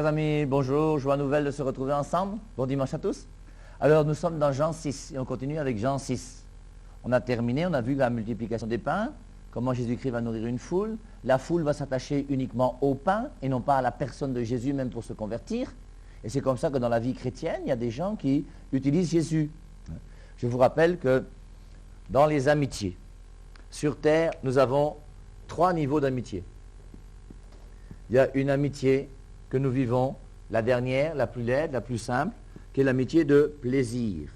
amis, bonjour, joie nouvelle de se retrouver ensemble. Bon dimanche à tous. Alors nous sommes dans Jean 6 et on continue avec Jean 6. On a terminé, on a vu la multiplication des pains, comment Jésus-Christ va nourrir une foule. La foule va s'attacher uniquement au pain et non pas à la personne de Jésus même pour se convertir. Et c'est comme ça que dans la vie chrétienne, il y a des gens qui utilisent Jésus. Je vous rappelle que dans les amitiés, sur terre, nous avons 3 niveaux d'amitié. Il y a une amitié que nous vivons, la dernière, la plus laide, la plus simple, qui est l'amitié de plaisir.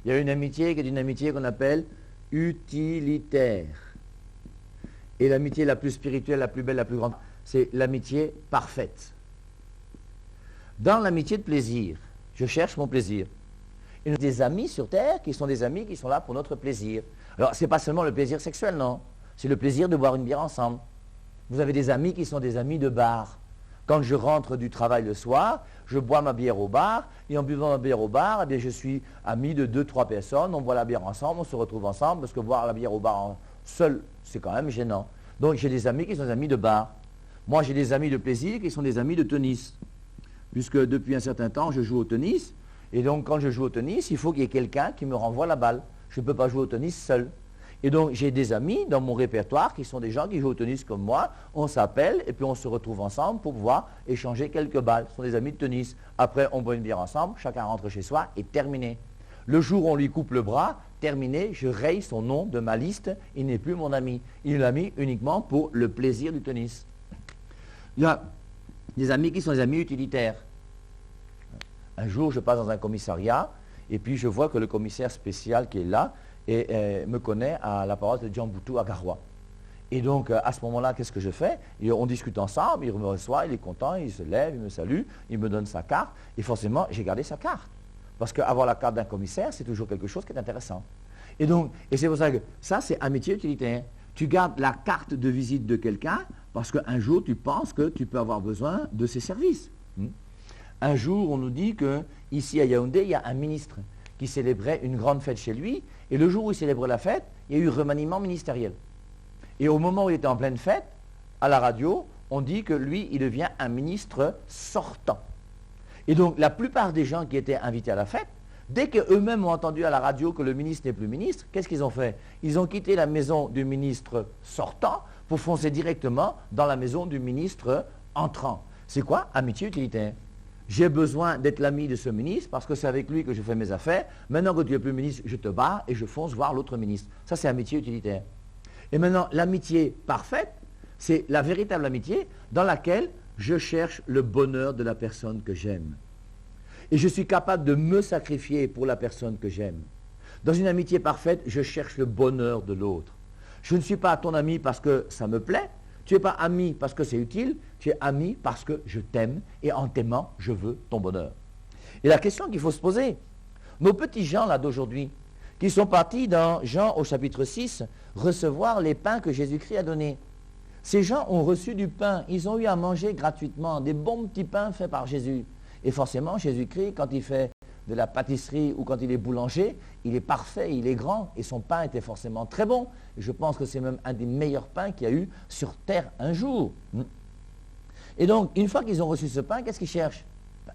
Il y a une amitié qui est une amitié qu'on appelle utilitaire. Et l'amitié la plus spirituelle, la plus belle, la plus grande, c'est l'amitié parfaite. Dans l'amitié de plaisir, je cherche mon plaisir. Et nous avons des amis sur terre qui sont des amis qui sont là pour notre plaisir. Alors, ce n'est pas seulement le plaisir sexuel, non. C'est le plaisir de boire une bière ensemble. Vous avez des amis qui sont des amis de bar. Quand je rentre du travail le soir, je bois ma bière au bar, et en buvant ma bière au bar, eh bien, je suis ami de 2-3 personnes, on boit la bière ensemble, on se retrouve ensemble, parce que boire la bière au bar seul, c'est quand même gênant. Donc j'ai des amis qui sont des amis de bar. Moi, j'ai des amis de plaisir qui sont des amis de tennis. Puisque depuis un certain temps, je joue au tennis, et donc quand je joue au tennis, il faut qu'il y ait quelqu'un qui me renvoie la balle. Je ne peux pas jouer au tennis seul. Et donc, j'ai des amis dans mon répertoire qui sont des gens qui jouent au tennis comme moi. On s'appelle et puis on se retrouve ensemble pour pouvoir échanger quelques balles. Ce sont des amis de tennis. Après, on boit une bière ensemble, chacun rentre chez soi et terminé. Le jour où on lui coupe le bras, terminé, je raye son nom de ma liste. Il n'est plus mon ami. Il est l'ami uniquement pour le plaisir du tennis. Il y a des amis qui sont des amis utilitaires. Un jour, je passe dans un commissariat et puis je vois que le commissaire spécial qui est là, et me connaît à la paroisse de Djamboutou à Garoua. Et donc, à ce moment-là, qu'est-ce que je fais? On discute ensemble, il me reçoit, il est content, il se lève, il me salue, il me donne sa carte, et forcément, j'ai gardé sa carte. Parce qu'avoir la carte d'un commissaire, c'est toujours quelque chose qui est intéressant. Et c'est pour ça que ça, c'est amitié utilitaire. Tu gardes la carte de visite de quelqu'un, parce qu'un jour, tu penses que tu peux avoir besoin de ses services. Un jour, on nous dit qu'ici à Yaoundé, il y a un ministre qui célébrait une grande fête chez lui, et le jour où il célébrait la fête, il y a eu remaniement ministériel. Et au moment où il était en pleine fête, à la radio, on dit que lui, il devient un ministre sortant. Et donc, la plupart des gens qui étaient invités à la fête, dès qu'eux-mêmes ont entendu à la radio que le ministre n'est plus ministre, qu'est-ce qu'ils ont fait? Ils ont quitté la maison du ministre sortant pour foncer directement dans la maison du ministre entrant. C'est quoi? Amitié utilitaire. J'ai besoin d'être l'ami de ce ministre parce que c'est avec lui que je fais mes affaires. Maintenant que tu n'es plus ministre, je te barre et je fonce voir l'autre ministre. Ça, c'est amitié utilitaire. Et maintenant, l'amitié parfaite, c'est la véritable amitié dans laquelle je cherche le bonheur de la personne que j'aime. Et je suis capable de me sacrifier pour la personne que j'aime. Dans une amitié parfaite, je cherche le bonheur de l'autre. Je ne suis pas ton ami parce que ça me plaît. Tu n'es pas ami parce que c'est utile, tu es ami parce que je t'aime et en t'aimant, je veux ton bonheur. Et la question qu'il faut se poser, nos petits gens là d'aujourd'hui, qui sont partis dans Jean au chapitre 6, recevoir les pains que Jésus-Christ a donnés. Ces gens ont reçu du pain, ils ont eu à manger gratuitement, des bons petits pains faits par Jésus. Et forcément, Jésus-Christ, quand il fait de la pâtisserie ou quand il est boulanger, il est parfait, il est grand et son pain était forcément très bon. Et je pense que c'est même un des meilleurs pains qu'il y a eu sur terre un jour. Et donc, une fois qu'ils ont reçu ce pain, qu'est-ce qu'ils cherchent?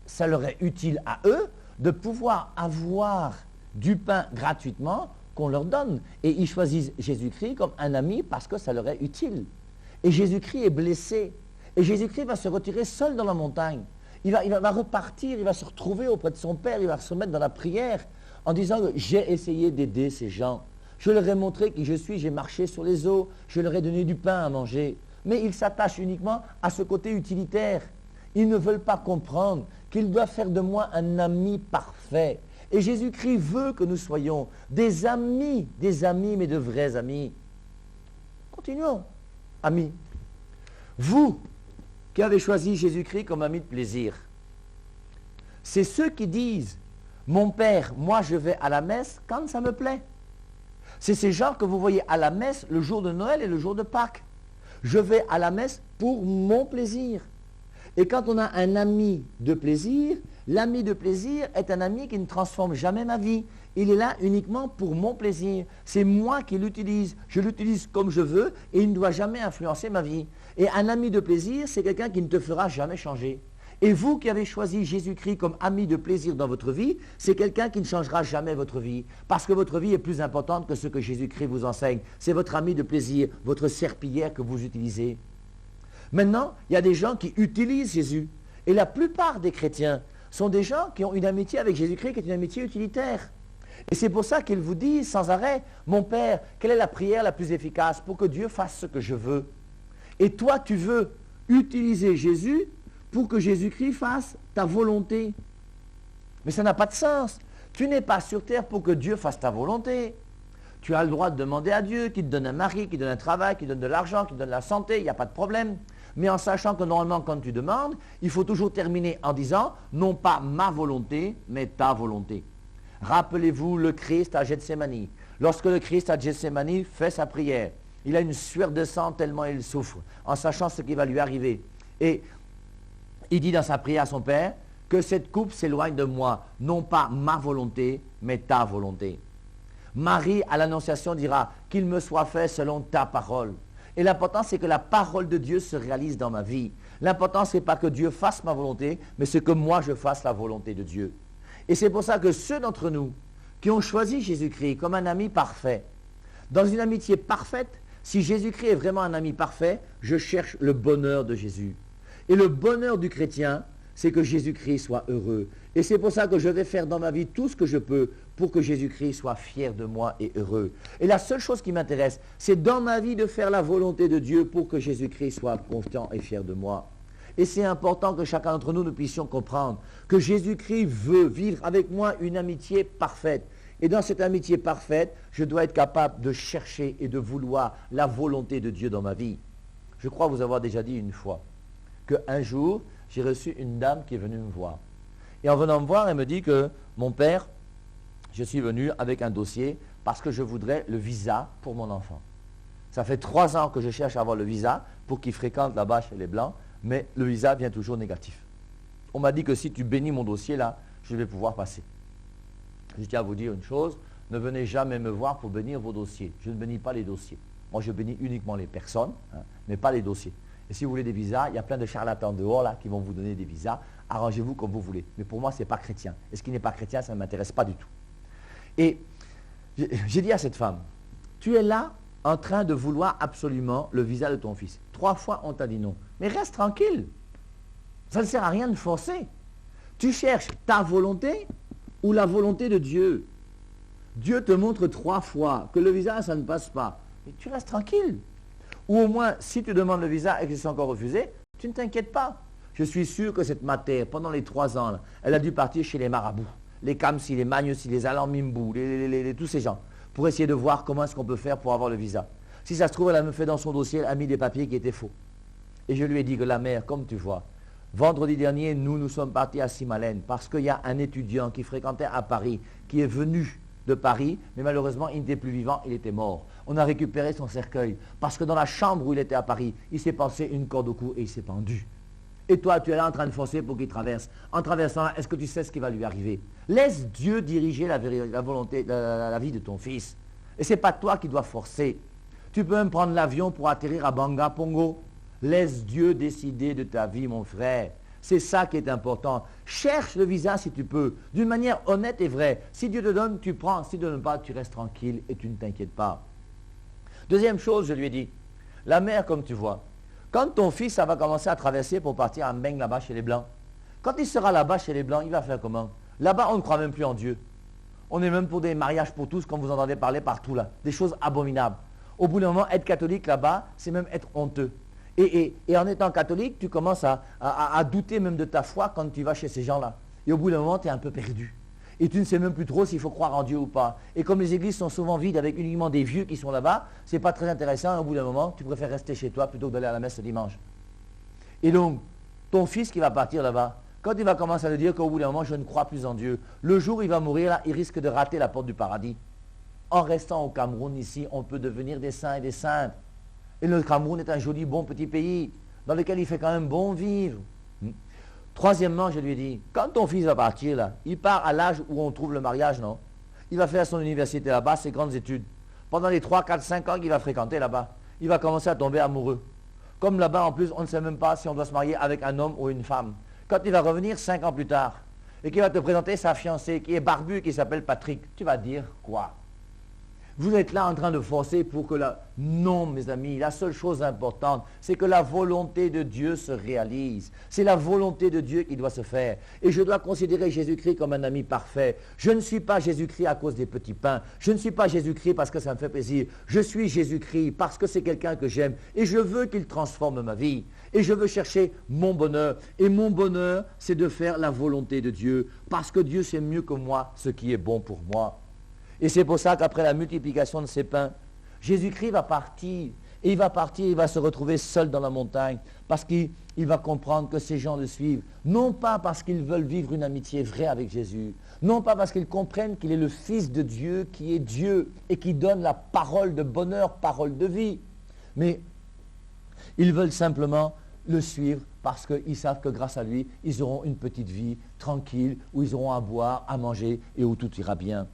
Ça leur est utile à eux de pouvoir avoir du pain gratuitement qu'on leur donne. Et ils choisissent Jésus-Christ comme un ami parce que ça leur est utile. Et Jésus-Christ est blessé. Et Jésus-Christ va se retirer seul dans la montagne. Il va repartir, il va se retrouver auprès de son Père, il va se remettre dans la prière en disant que j'ai essayé d'aider ces gens. Je leur ai montré qui je suis, j'ai marché sur les eaux, je leur ai donné du pain à manger. Mais ils s'attachent uniquement à ce côté utilitaire. Ils ne veulent pas comprendre qu'ils doivent faire de moi un ami parfait. Et Jésus-Christ veut que nous soyons des amis, mais de vrais amis. Continuons, amis. Vous qui avez choisi Jésus-Christ comme ami de plaisir, c'est ceux qui disent « Mon Père, moi je vais à la messe quand ça me plaît ». C'est ces gens que vous voyez à la messe le jour de Noël et le jour de Pâques. Je vais à la messe pour mon plaisir. Et quand on a un ami de plaisir, l'ami de plaisir est un ami qui ne transforme jamais ma vie. Il est là uniquement pour mon plaisir. C'est moi qui l'utilise. Je l'utilise comme je veux et il ne doit jamais influencer ma vie. Et un ami de plaisir, c'est quelqu'un qui ne te fera jamais changer. Et vous qui avez choisi Jésus-Christ comme ami de plaisir dans votre vie, c'est quelqu'un qui ne changera jamais votre vie. Parce que votre vie est plus importante que ce que Jésus-Christ vous enseigne. C'est votre ami de plaisir, votre serpillière que vous utilisez. Maintenant, il y a des gens qui utilisent Jésus. Et la plupart des chrétiens sont des gens qui ont une amitié avec Jésus-Christ qui est une amitié utilitaire. Et c'est pour ça qu'ils vous disent sans arrêt, mon Père, quelle est la prière la plus efficace pour que Dieu fasse ce que je veux? Et toi, tu veux utiliser Jésus pour que Jésus-Christ fasse ta volonté. Mais ça n'a pas de sens. Tu n'es pas sur terre pour que Dieu fasse ta volonté. Tu as le droit de demander à Dieu qu'il te donne un mari, qu'il te donne un travail, qu'il te donne de l'argent, qu'il te donne la santé, il n'y a pas de problème. Mais en sachant que normalement, quand tu demandes, il faut toujours terminer en disant, non pas ma volonté, mais ta volonté. Rappelez-vous le Christ à Gethsémani. Lorsque le Christ à Gethsémani fait sa prière, il a une sueur de sang tellement il souffre, en sachant ce qui va lui arriver. Et il dit dans sa prière à son Père, que cette coupe s'éloigne de moi, non pas ma volonté, mais ta volonté. Marie, à l'Annonciation, dira, qu'il me soit fait selon ta parole. Et l'important, c'est que la parole de Dieu se réalise dans ma vie. L'important, ce n'est pas que Dieu fasse ma volonté, mais c'est que moi, je fasse la volonté de Dieu. Et c'est pour ça que ceux d'entre nous qui ont choisi Jésus-Christ comme un ami parfait, dans une amitié parfaite, si Jésus-Christ est vraiment un ami parfait, je cherche le bonheur de Jésus. Et le bonheur du chrétien, c'est que Jésus-Christ soit heureux. Et c'est pour ça que je vais faire dans ma vie tout ce que je peux pour que Jésus-Christ soit fier de moi et heureux. Et la seule chose qui m'intéresse, c'est dans ma vie de faire la volonté de Dieu pour que Jésus-Christ soit content et fier de moi. Et c'est important que chacun d'entre nous, nous puissions comprendre que Jésus-Christ veut vivre avec moi une amitié parfaite. Et dans cette amitié parfaite, je dois être capable de chercher et de vouloir la volonté de Dieu dans ma vie. Je crois vous avoir déjà dit une fois qu'un jour, j'ai reçu une dame qui est venue me voir. Et en venant me voir, elle me dit que, mon père, je suis venu avec un dossier parce que je voudrais le visa pour mon enfant. Ça fait 3 ans que je cherche à avoir le visa pour qu'il fréquente là-bas chez les Blancs, mais le visa vient toujours négatif. On m'a dit que si tu bénis mon dossier là, je vais pouvoir passer. Je tiens à vous dire une chose, ne venez jamais me voir pour bénir vos dossiers. Je ne bénis pas les dossiers. Moi, je bénis uniquement les personnes, mais pas les dossiers. Et si vous voulez des visas, il y a plein de charlatans dehors là qui vont vous donner des visas. Arrangez-vous comme vous voulez. Mais pour moi, ce n'est pas chrétien. Et ce qui n'est pas chrétien, ça ne m'intéresse pas du tout. Et j'ai dit à cette femme, tu es là en train de vouloir absolument le visa de ton fils. 3 fois, on t'a dit non. Mais reste tranquille. Ça ne sert à rien de forcer. Tu cherches ta volonté ou la volonté de Dieu. Dieu te montre 3 fois que le visa, ça ne passe pas. Et tu restes tranquille. Ou au moins, si tu demandes le visa et que c'est encore refusé, tu ne t'inquiètes pas. Je suis sûr que cette matière, pendant les 3 ans, là, elle a dû partir chez les marabouts, les Kamsi, les Magnosi, les Alamimbu, tous ces gens, pour essayer de voir comment est-ce qu'on peut faire pour avoir le visa. Si ça se trouve, elle a me fait dans son dossier, elle a mis des papiers qui étaient faux. Et je lui ai dit que la mère, comme tu vois, vendredi dernier, nous sommes partis à Simalène parce qu'il y a un étudiant qui fréquentait à Paris, qui est venu de Paris, mais malheureusement, il n'était plus vivant, il était mort. On a récupéré son cercueil, parce que dans la chambre où il était à Paris, il s'est passé une corde au cou et il s'est pendu. Et toi, tu es là en train de forcer pour qu'il traverse. En traversant, est-ce que tu sais ce qui va lui arriver? Laisse Dieu diriger la volonté, la vie de ton fils. Et ce n'est pas toi qui dois forcer. Tu peux même prendre l'avion pour atterrir à Banga Pongo. Laisse Dieu décider de ta vie, mon frère. C'est ça qui est important. Cherche le visa si tu peux, d'une manière honnête et vraie. Si Dieu te donne, tu prends. Si Dieu ne donne pas, tu restes tranquille et tu ne t'inquiètes pas. Deuxième chose, je lui ai dit, la mère, comme tu vois, quand ton fils ça va commencer à traverser pour partir à Mbeng là-bas chez les Blancs, quand il sera là-bas chez les Blancs, il va faire comment? Là-bas, on ne croit même plus en Dieu. On est même pour des mariages pour tous, comme vous entendez parler partout là. Des choses abominables. Au bout d'un moment, être catholique là-bas, c'est même être honteux. Et en étant catholique, tu commences à douter même de ta foi quand tu vas chez ces gens-là. Et au bout d'un moment, tu es un peu perdu. Et tu ne sais même plus trop s'il faut croire en Dieu ou pas. Et comme les églises sont souvent vides avec uniquement des vieux qui sont là-bas, c'est pas très intéressant. Au bout d'un moment, tu préfères rester chez toi plutôt que d'aller à la messe le dimanche. Et donc, ton fils qui va partir là-bas, quand il va commencer à te dire qu'au bout d'un moment, je ne crois plus en Dieu, le jour où il va mourir, là, il risque de rater la porte du paradis. En restant au Cameroun ici, on peut devenir des saints et des saintes. Et le Cameroun est un joli, bon petit pays, dans lequel il fait quand même bon vivre. Troisièmement, je lui ai dit, quand ton fils va partir là, il part à l'âge où on trouve le mariage, non? Il va faire son université là-bas, ses grandes études. Pendant les 3, 4, 5 ans qu'il va fréquenter là-bas, il va commencer à tomber amoureux. Comme là-bas, en plus, on ne sait même pas si on doit se marier avec un homme ou une femme. Quand il va revenir 5 ans plus tard et qu'il va te présenter sa fiancée qui est barbue, qui s'appelle Patrick, tu vas dire quoi? Vous êtes là en train de forcer pour que la... Non, mes amis, la seule chose importante, c'est que la volonté de Dieu se réalise. C'est la volonté de Dieu qui doit se faire. Et je dois considérer Jésus-Christ comme un ami parfait. Je ne suis pas Jésus-Christ à cause des petits pains. Je ne suis pas Jésus-Christ parce que ça me fait plaisir. Je suis Jésus-Christ parce que c'est quelqu'un que j'aime. Et je veux qu'il transforme ma vie. Et je veux chercher mon bonheur. Et mon bonheur, c'est de faire la volonté de Dieu. Parce que Dieu sait mieux que moi ce qui est bon pour moi. Et c'est pour ça qu'après la multiplication de ces pains, Jésus-Christ va partir. Et il va partir, il va se retrouver seul dans la montagne. Parce qu'il va comprendre que ces gens le suivent. Non pas parce qu'ils veulent vivre une amitié vraie avec Jésus. Non pas parce qu'ils comprennent qu'il est le Fils de Dieu, qui est Dieu, et qui donne la parole de bonheur, parole de vie. Mais ils veulent simplement le suivre parce qu'ils savent que grâce à lui, ils auront une petite vie tranquille, où ils auront à boire, à manger, et où tout ira bien.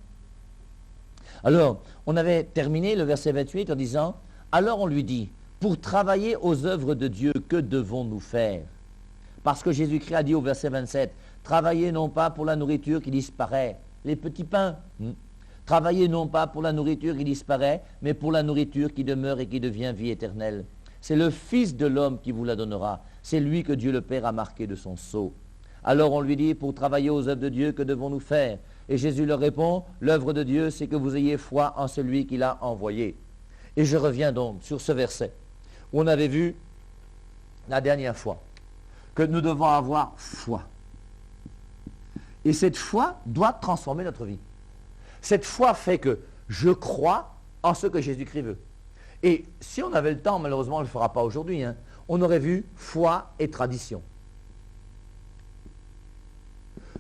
Alors, on avait terminé le verset 28 en disant, « Alors on lui dit, pour travailler aux œuvres de Dieu, que devons-nous faire ?» Parce que Jésus-Christ a dit au verset 27, « Travaillez non pas pour la nourriture qui disparaît, les petits pains. Travaillez non pas pour la nourriture qui disparaît, mais pour la nourriture qui demeure et qui devient vie éternelle. C'est le Fils de l'homme qui vous la donnera. C'est lui que Dieu le Père a marqué de son sceau. » Alors on lui dit, « Pour travailler aux œuvres de Dieu, que devons-nous faire ?» Et Jésus leur répond, « L'œuvre de Dieu, c'est que vous ayez foi en celui qui l'a envoyé. » Et je reviens donc sur ce verset, où on avait vu la dernière fois que nous devons avoir foi. Et cette foi doit transformer notre vie. Cette foi fait que je crois en ce que Jésus-Christ veut. Et si on avait le temps, malheureusement on ne le fera pas aujourd'hui, on aurait vu foi et tradition.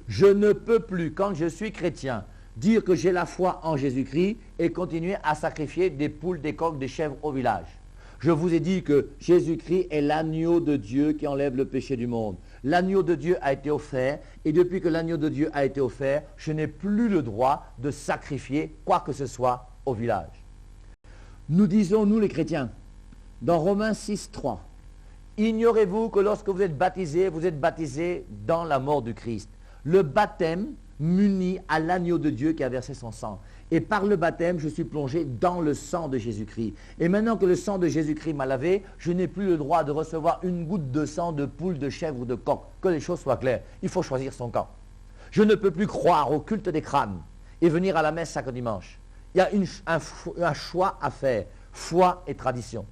Je ne peux plus, quand je suis chrétien, dire que j'ai la foi en Jésus-Christ et continuer à sacrifier des poules, des coqs, des chèvres au village. Je vous ai dit que Jésus-Christ est l'agneau de Dieu qui enlève le péché du monde. L'agneau de Dieu a été offert et depuis que l'agneau de Dieu a été offert, je n'ai plus le droit de sacrifier quoi que ce soit au village. Nous disons, nous les chrétiens, dans Romains 6, 3, « Ignorez-vous que lorsque vous êtes baptisés dans la mort du Christ. Le baptême m'unit à l'agneau de Dieu qui a versé son sang. Et par le baptême, je suis plongé dans le sang de Jésus-Christ. Et maintenant que le sang de Jésus-Christ m'a lavé, je n'ai plus le droit de recevoir une goutte de sang de poule, de chèvre ou de coq. Que les choses soient claires, il faut choisir son camp. Je ne peux plus croire au culte des crânes et venir à la messe chaque dimanche. Il y a un choix à faire, foi et tradition.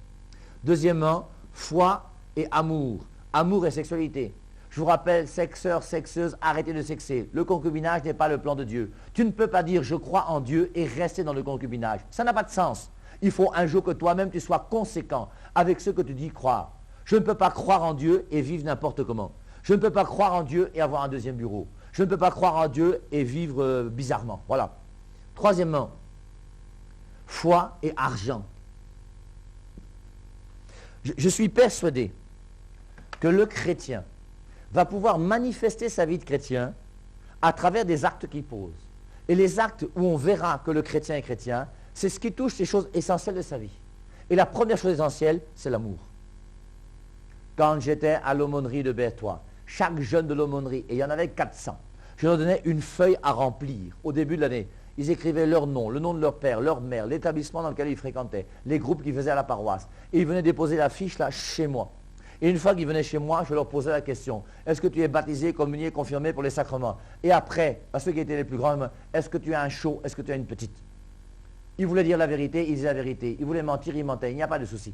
Deuxièmement, foi et amour. Amour et sexualité. Je vous rappelle, sexeurs, sexeuses, arrêtez de sexer. Le concubinage n'est pas le plan de Dieu. Tu ne peux pas dire « je crois en Dieu » et rester dans le concubinage. Ça n'a pas de sens. Il faut un jour que toi-même tu sois conséquent avec ce que tu dis croire. Je ne peux pas croire en Dieu et vivre n'importe comment. Je ne peux pas croire en Dieu et avoir un deuxième bureau. Je ne peux pas croire en Dieu et vivre bizarrement. Voilà. Troisièmement, foi et argent. Je suis persuadé que le chrétien va pouvoir manifester sa vie de chrétien à travers des actes qu'il pose. Et les actes où on verra que le chrétien est chrétien, c'est ce qui touche les choses essentielles de sa vie. Et la première chose essentielle, c'est l'amour. Quand j'étais à l'aumônerie de Berthois, chaque jeune de l'aumônerie, et il y en avait 400, je leur donnais une feuille à remplir au début de l'année. Ils écrivaient leur nom, le nom de leur père, leur mère, l'établissement dans lequel ils fréquentaient, les groupes qu'ils faisaient à la paroisse. Et ils venaient déposer la fiche là chez moi. Et une fois qu'ils venaient chez moi, je leur posais la question, est-ce que tu es baptisé, communié, confirmé pour les sacrements? Et après, à ceux qui étaient les plus grands, est-ce que tu as un chaud, est-ce que tu as une petite? Ils voulaient dire la vérité, ils disaient la vérité. Ils voulaient mentir, ils mentaient, il n'y a pas de souci.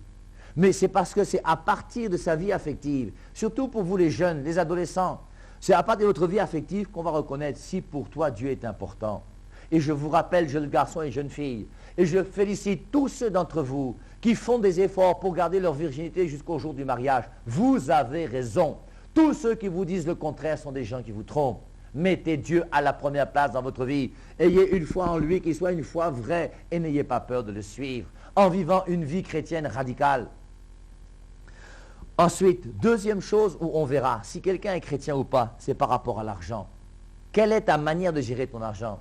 Mais c'est parce que c'est à partir de sa vie affective, surtout pour vous les jeunes, les adolescents, c'est à partir de votre vie affective qu'on va reconnaître si pour toi Dieu est important. Et je vous rappelle, jeunes garçons et jeunes filles, et je félicite tous ceux d'entre vous qui font des efforts pour garder leur virginité jusqu'au jour du mariage. Vous avez raison. Tous ceux qui vous disent le contraire sont des gens qui vous trompent. Mettez Dieu à la première place dans votre vie. Ayez une foi en lui qui soit une foi vraie et n'ayez pas peur de le suivre en vivant une vie chrétienne radicale. Ensuite, deuxième chose où on verra si quelqu'un est chrétien ou pas, c'est par rapport à l'argent. Quelle est ta manière de gérer ton argent?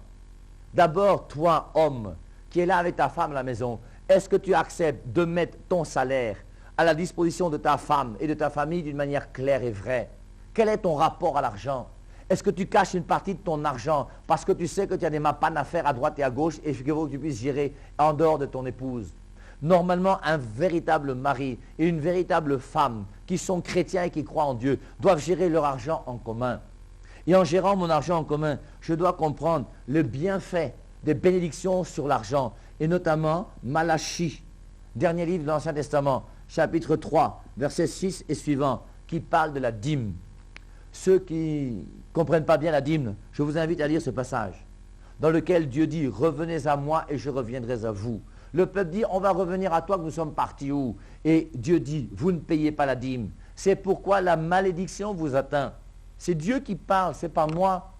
D'abord, toi, homme, qui es là avec ta femme à la maison, est-ce que tu acceptes de mettre ton salaire à la disposition de ta femme et de ta famille d'une manière claire et vraie? Quel est ton rapport à l'argent? Est-ce que tu caches une partie de ton argent parce que tu sais que tu as des mapanes à faire à droite et à gauche et qu'il faut que tu puisses gérer en dehors de ton épouse? Normalement, un véritable mari et une véritable femme qui sont chrétiens et qui croient en Dieu doivent gérer leur argent en commun. Et en gérant mon argent en commun, je dois comprendre le bienfait des bénédictions sur l'argent, et notamment Malachie, dernier livre de l'Ancien Testament, chapitre 3, versets 6 et suivants, qui parle de la dîme. Ceux qui ne comprennent pas bien la dîme, je vous invite à lire ce passage, dans lequel Dieu dit « Revenez à moi et je reviendrai à vous ». Le peuple dit « On va revenir à toi que nous sommes partis où ?» Et Dieu dit « Vous ne payez pas la dîme. C'est pourquoi la malédiction vous atteint. » C'est Dieu qui parle, ce n'est pas moi.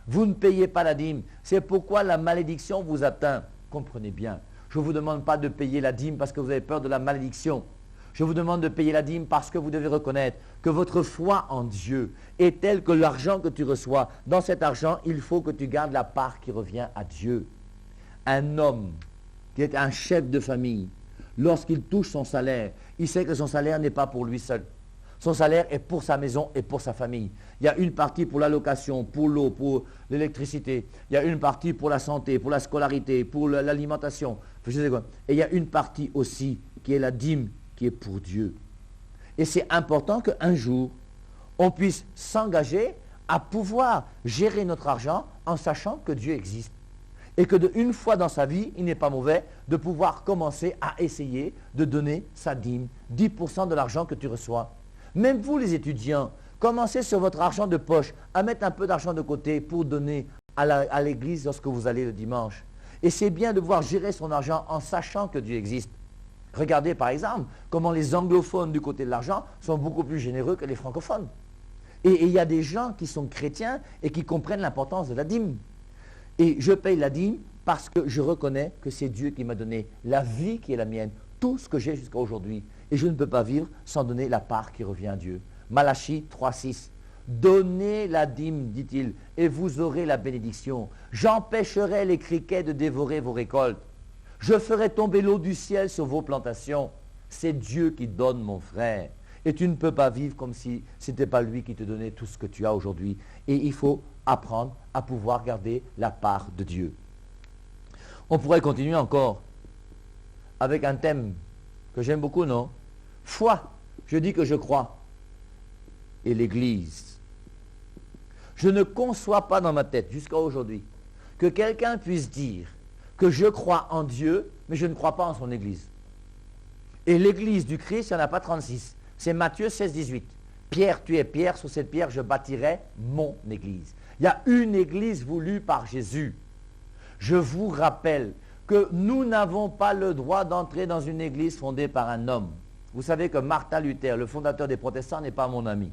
Vous ne payez pas la dîme. C'est pourquoi la malédiction vous atteint. Comprenez bien, je ne vous demande pas de payer la dîme parce que vous avez peur de la malédiction. Je vous demande de payer la dîme parce que vous devez reconnaître que votre foi en Dieu est telle que l'argent que tu reçois, dans cet argent, il faut que tu gardes la part qui revient à Dieu. Un homme qui est un chef de famille, lorsqu'il touche son salaire, il sait que son salaire n'est pas pour lui seul. Son salaire est pour sa maison et pour sa famille. Il y a une partie pour l'allocation, pour l'eau, pour l'électricité. Il y a une partie pour la santé, pour la scolarité, pour l'alimentation. Et il y a une partie aussi qui est la dîme, qui est pour Dieu. Et c'est important qu'un jour, on puisse s'engager à pouvoir gérer notre argent en sachant que Dieu existe. Et que une fois dans sa vie, il n'est pas mauvais de pouvoir commencer à essayer de donner sa dîme, 10% de l'argent que tu reçois. Même vous les étudiants, commencez sur votre argent de poche à mettre un peu d'argent de côté pour donner à l'église lorsque vous allez le dimanche. Et c'est bien de pouvoir gérer son argent en sachant que Dieu existe. Regardez par exemple comment les anglophones du côté de l'argent sont beaucoup plus généreux que les francophones. Et il y a des gens qui sont chrétiens et qui comprennent l'importance de la dîme. Et je paye la dîme parce que je reconnais que c'est Dieu qui m'a donné la vie qui est la mienne, tout ce que j'ai jusqu'à aujourd'hui. Et je ne peux pas vivre sans donner la part qui revient à Dieu. Malachie 3,6. Donnez la dîme, dit-il, et vous aurez la bénédiction. J'empêcherai les criquets de dévorer vos récoltes. Je ferai tomber l'eau du ciel sur vos plantations. C'est Dieu qui donne, mon frère. Et tu ne peux pas vivre comme si ce n'était pas lui qui te donnait tout ce que tu as aujourd'hui. Et il faut apprendre à pouvoir garder la part de Dieu. On pourrait continuer encore avec un thème que j'aime beaucoup, non? Foi, je dis que je crois. Et l'Église. Je ne conçois pas dans ma tête, jusqu'à aujourd'hui, que quelqu'un puisse dire que je crois en Dieu, mais je ne crois pas en son Église. Et l'Église du Christ, il n'y en a pas 36. C'est Matthieu 16, 18. Pierre, tu es Pierre, sur cette pierre, je bâtirai mon Église. Il y a une Église voulue par Jésus. Je vous rappelle que nous n'avons pas le droit d'entrer dans une Église fondée par un homme. Vous savez que Martin Luther, le fondateur des protestants, n'est pas mon ami.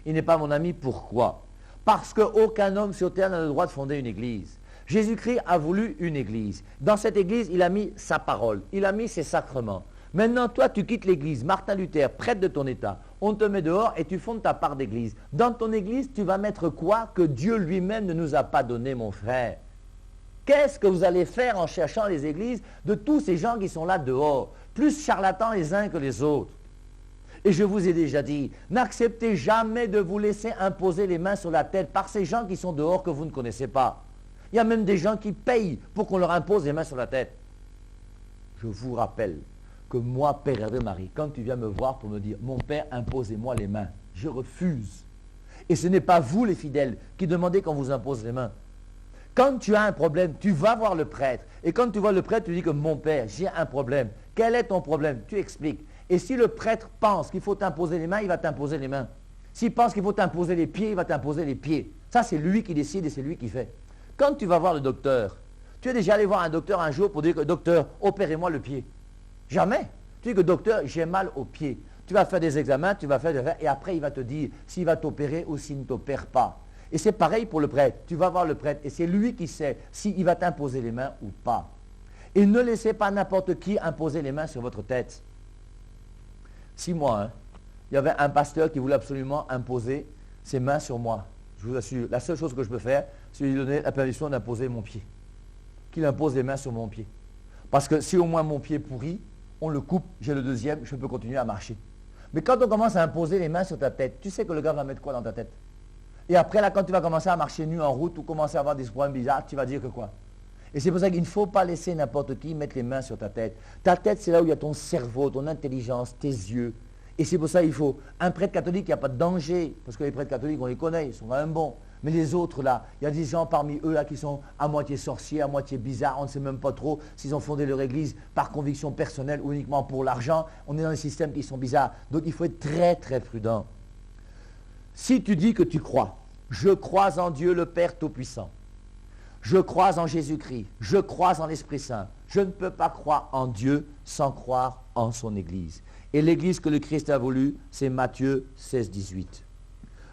Il n'est pas mon ami, pourquoi? Parce qu'aucun homme sur terre n'a le droit de fonder une Église. Jésus-Christ a voulu une Église. Dans cette Église, il a mis sa parole, il a mis ses sacrements. Maintenant, toi, tu quittes l'Église, Martin Luther, prêtre de ton État. On te met dehors et tu fondes ta part d'Église. Dans ton Église, tu vas mettre quoi que Dieu lui-même ne nous a pas donné, mon frère? Qu'est-ce que vous allez faire en cherchant les églises de tous ces gens qui sont là dehors, plus charlatans les uns que les autres? Et je vous ai déjà dit, n'acceptez jamais de vous laisser imposer les mains sur la tête par ces gens qui sont dehors que vous ne connaissez pas. Il y a même des gens qui payent pour qu'on leur impose les mains sur la tête. Je vous rappelle que moi, Père Hervé Marie, quand tu viens me voir pour me dire « Mon Père, imposez-moi les mains », je refuse. Et ce n'est pas vous, les fidèles, qui demandez qu'on vous impose les mains. Quand tu as un problème, tu vas voir le prêtre. Et quand tu vois le prêtre, tu dis que mon père, j'ai un problème. Quel est ton problème? Tu expliques. Et si le prêtre pense qu'il faut t'imposer les mains, il va t'imposer les mains. S'il pense qu'il faut t'imposer les pieds, il va t'imposer les pieds. Ça, c'est lui qui décide et c'est lui qui fait. Quand tu vas voir le docteur, tu es déjà allé voir un docteur un jour pour dire que docteur, opérez-moi le pied. Jamais. Tu dis que docteur, j'ai mal au pied. Tu vas faire des examens, tu vas faire et après il va te dire s'il va t'opérer ou s'il ne t'opère pas. Et c'est pareil pour le prêtre. Tu vas voir le prêtre et c'est lui qui sait s'il va t'imposer les mains ou pas. Et ne laissez pas n'importe qui imposer les mains sur votre tête. 6 mois, il y avait un pasteur qui voulait absolument imposer ses mains sur moi. Je vous assure, la seule chose que je peux faire, c'est lui donner la permission d'imposer mon pied. Qu'il impose les mains sur mon pied. Parce que si au moins mon pied pourrit, on le coupe, j'ai le deuxième, je peux continuer à marcher. Mais quand on commence à imposer les mains sur ta tête, tu sais que le gars va mettre quoi dans ta tête? Et après, là, quand tu vas commencer à marcher nu en route ou commencer à avoir des problèmes bizarres, tu vas dire que quoi? Et c'est pour ça qu'il ne faut pas laisser n'importe qui mettre les mains sur ta tête. Ta tête, c'est là où il y a ton cerveau, ton intelligence, tes yeux. Et c'est pour ça qu'il faut. Un prêtre catholique, il n'y a pas de danger. Parce que les prêtres catholiques, on les connaît, ils sont quand même bons. Mais les autres, là, il y a des gens parmi eux, là, qui sont à moitié sorciers, à moitié bizarres. On ne sait même pas trop s'ils ont fondé leur église par conviction personnelle ou uniquement pour l'argent. On est dans des systèmes qui sont bizarres. Donc, il faut être très, très prudent. Si tu dis que tu crois, je crois en Dieu le Père Tout-Puissant, je crois en Jésus-Christ, je crois en l'Esprit Saint, je ne peux pas croire en Dieu sans croire en son Église. Et l'Église que le Christ a voulu, c'est Matthieu 16, 18.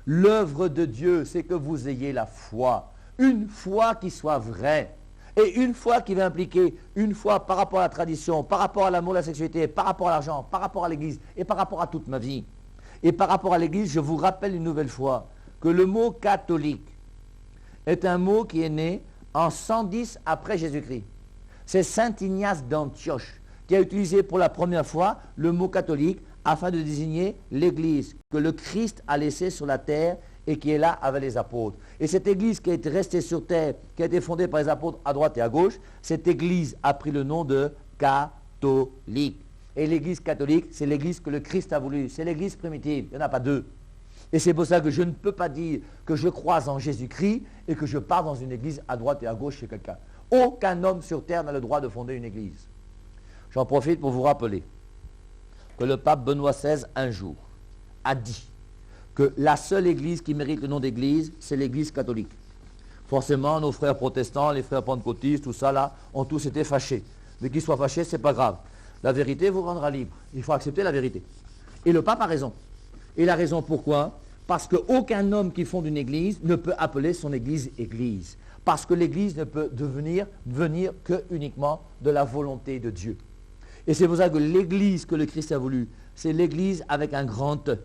L'œuvre de Dieu, c'est que vous ayez la foi, une foi qui soit vraie, et une foi qui va impliquer une foi par rapport à la tradition, par rapport à l'amour, la sexualité, par rapport à l'argent, par rapport à l'Église, et par rapport à toute ma vie. Et par rapport à l'Église, je vous rappelle une nouvelle fois que le mot catholique est un mot qui est né en 110 après Jésus-Christ. C'est saint Ignace d'Antioche qui a utilisé pour la première fois le mot catholique afin de désigner l'Église que le Christ a laissée sur la terre et qui est là avec les apôtres. Et cette Église qui est restée sur terre, qui a été fondée par les apôtres à droite et à gauche, cette Église a pris le nom de catholique. Et l'Église catholique, c'est l'Église que le Christ a voulu. C'est l'Église primitive, il n'y en a pas deux. Et c'est pour ça que je ne peux pas dire que je crois en Jésus-Christ et que je pars dans une église à droite et à gauche chez quelqu'un. Aucun homme sur terre n'a le droit de fonder une église. J'en profite pour vous rappeler que le pape Benoît XVI, un jour, a dit que la seule église qui mérite le nom d'église, c'est l'église catholique. Forcément, nos frères protestants, les frères pentecôtistes, tout ça là, ont tous été fâchés. Mais qu'ils soient fâchés, c'est pas grave. La vérité vous rendra libre. Il faut accepter la vérité. Et le pape a raison. Et la raison pourquoi? Parce qu'aucun homme qui fonde une église ne peut appeler son église église. Parce que l'église ne peut venir que uniquement de la volonté de Dieu. Et c'est pour ça que l'église que le Christ a voulu, c'est l'église avec un grand E.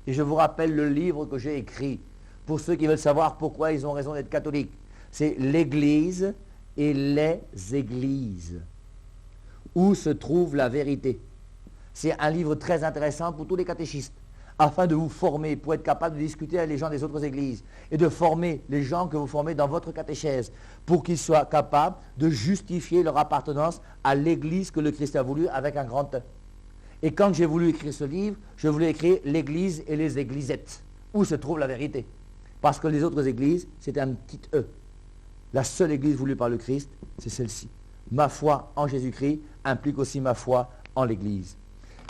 Et je vous rappelle le livre que j'ai écrit pour ceux qui veulent savoir pourquoi ils ont raison d'être catholiques. C'est l'église et les églises. Où se trouve la vérité? C'est un livre très intéressant pour tous les catéchistes, afin de vous former, pour être capable de discuter avec les gens des autres églises, et de former les gens que vous formez dans votre catéchèse, pour qu'ils soient capables de justifier leur appartenance à l'église que le Christ a voulu avec un grand E. Et quand j'ai voulu écrire ce livre, je voulais écrire l'église et les églisettes, où se trouve la vérité. Parce que les autres églises, c'était un petit E. La seule église voulue par le Christ, c'est celle-ci. Ma foi en Jésus-Christ implique aussi ma foi en l'église.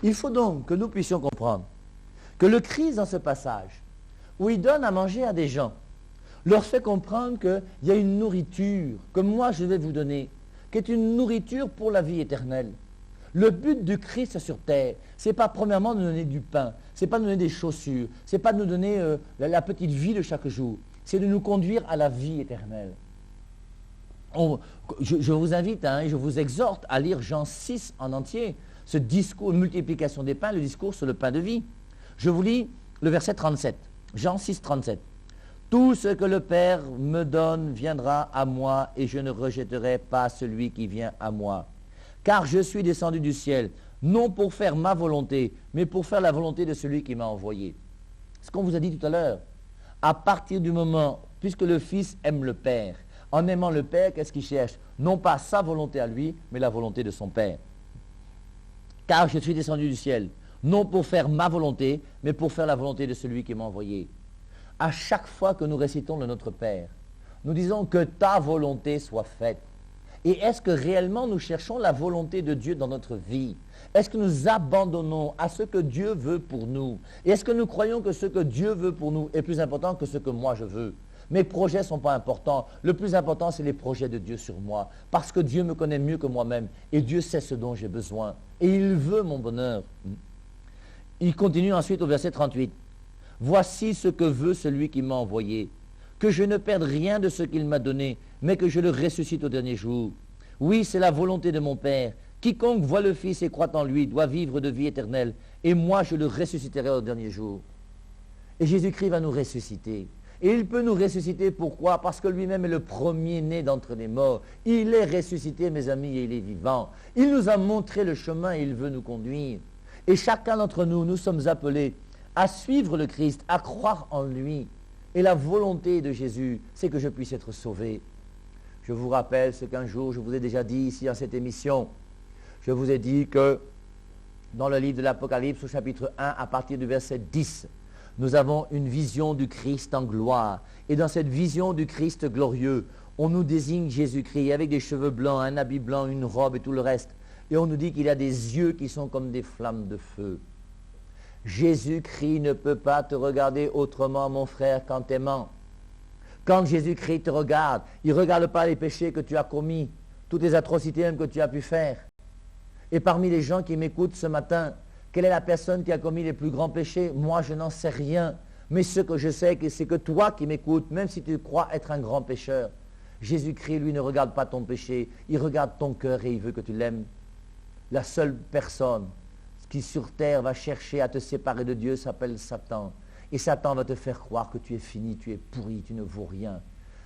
Il faut donc que nous puissions comprendre que le Christ, dans ce passage, où il donne à manger à des gens, leur fait comprendre qu'il y a une nourriture que moi je vais vous donner, qui est une nourriture pour la vie éternelle. Le but du Christ sur terre, ce n'est pas premièrement de nous donner du pain, ce n'est pas de nous donner des chaussures, ce n'est pas de nous donner la petite vie de chaque jour, c'est de nous conduire à la vie éternelle. Je vous invite et je vous exhorte à lire Jean 6 en entier, ce discours, multiplication des pains, le discours sur le pain de vie. Je vous lis le verset 37, Jean 6, 37. « Tout ce que le Père me donne viendra à moi, et je ne rejetterai pas celui qui vient à moi. Car je suis descendu du ciel, non pour faire ma volonté, mais pour faire la volonté de celui qui m'a envoyé. » Ce qu'on vous a dit tout à l'heure, à partir du moment, puisque le Fils aime le Père, en aimant le Père, qu'est-ce qu'il cherche? Non pas sa volonté à lui, mais la volonté de son Père. Car je suis descendu du ciel, non pour faire ma volonté, mais pour faire la volonté de celui qui m'a envoyé. À chaque fois que nous récitons le Notre Père, nous disons que ta volonté soit faite. Et est-ce que réellement nous cherchons la volonté de Dieu dans notre vie? Est-ce que nous abandonnons à ce que Dieu veut pour nous? Et est-ce que nous croyons que ce que Dieu veut pour nous est plus important que ce que moi je veux? Mes projets ne sont pas importants. Le plus important, c'est les projets de Dieu sur moi. Parce que Dieu me connaît mieux que moi-même. Et Dieu sait ce dont j'ai besoin. Et il veut mon bonheur. Il continue ensuite au verset 38. « Voici ce que veut celui qui m'a envoyé. Que je ne perde rien de ce qu'il m'a donné, mais que je le ressuscite au dernier jour. Oui, c'est la volonté de mon Père. Quiconque voit le Fils et croit en lui doit vivre de vie éternelle. Et moi, je le ressusciterai au dernier jour. » Et Jésus-Christ va nous ressusciter. Et il peut nous ressusciter, pourquoi? Parce que lui-même est le premier-né d'entre les morts. Il est ressuscité, mes amis, et il est vivant. Il nous a montré le chemin et il veut nous conduire. Et chacun d'entre nous, nous sommes appelés à suivre le Christ, à croire en lui. Et la volonté de Jésus, c'est que je puisse être sauvé. Je vous rappelle ce qu'un jour je vous ai déjà dit ici dans cette émission. Je vous ai dit que dans le livre de l'Apocalypse au chapitre 1, à partir du verset 10, nous avons une vision du Christ en gloire. Et dans cette vision du Christ glorieux, on nous désigne Jésus-Christ avec des cheveux blancs, un habit blanc, une robe et tout le reste. Et on nous dit qu'il a des yeux qui sont comme des flammes de feu. Jésus-Christ ne peut pas te regarder autrement, mon frère, qu'en t'aimant. Quand Jésus-Christ te regarde, il ne regarde pas les péchés que tu as commis, toutes les atrocités même que tu as pu faire. Et parmi les gens qui m'écoutent ce matin, quelle est la personne qui a commis les plus grands péchés? Moi, je n'en sais rien. Mais ce que je sais, c'est que toi qui m'écoutes, même si tu crois être un grand pécheur, Jésus-Christ, lui, ne regarde pas ton péché. Il regarde ton cœur et il veut que tu l'aimes. La seule personne qui sur terre va chercher à te séparer de Dieu s'appelle Satan. Et Satan va te faire croire que tu es fini, tu es pourri, tu ne vaux rien.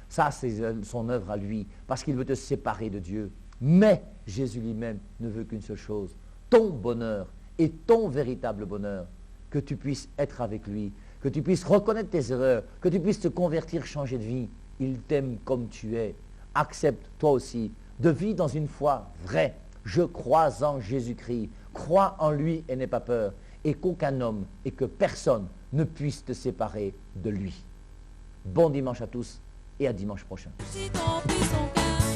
Ça, c'est son œuvre à lui, parce qu'il veut te séparer de Dieu. Mais Jésus lui-même ne veut qu'une seule chose, ton bonheur et ton véritable bonheur, que tu puisses être avec lui, que tu puisses reconnaître tes erreurs, que tu puisses te convertir, changer de vie. Il t'aime comme tu es. Accepte toi aussi de vivre dans une foi vraie. Je crois en Jésus-Christ. Crois en lui et n'aie pas peur. Et qu'aucun homme et que personne ne puisse te séparer de lui. Bon dimanche à tous et à dimanche prochain. Si t'en pris son cœur.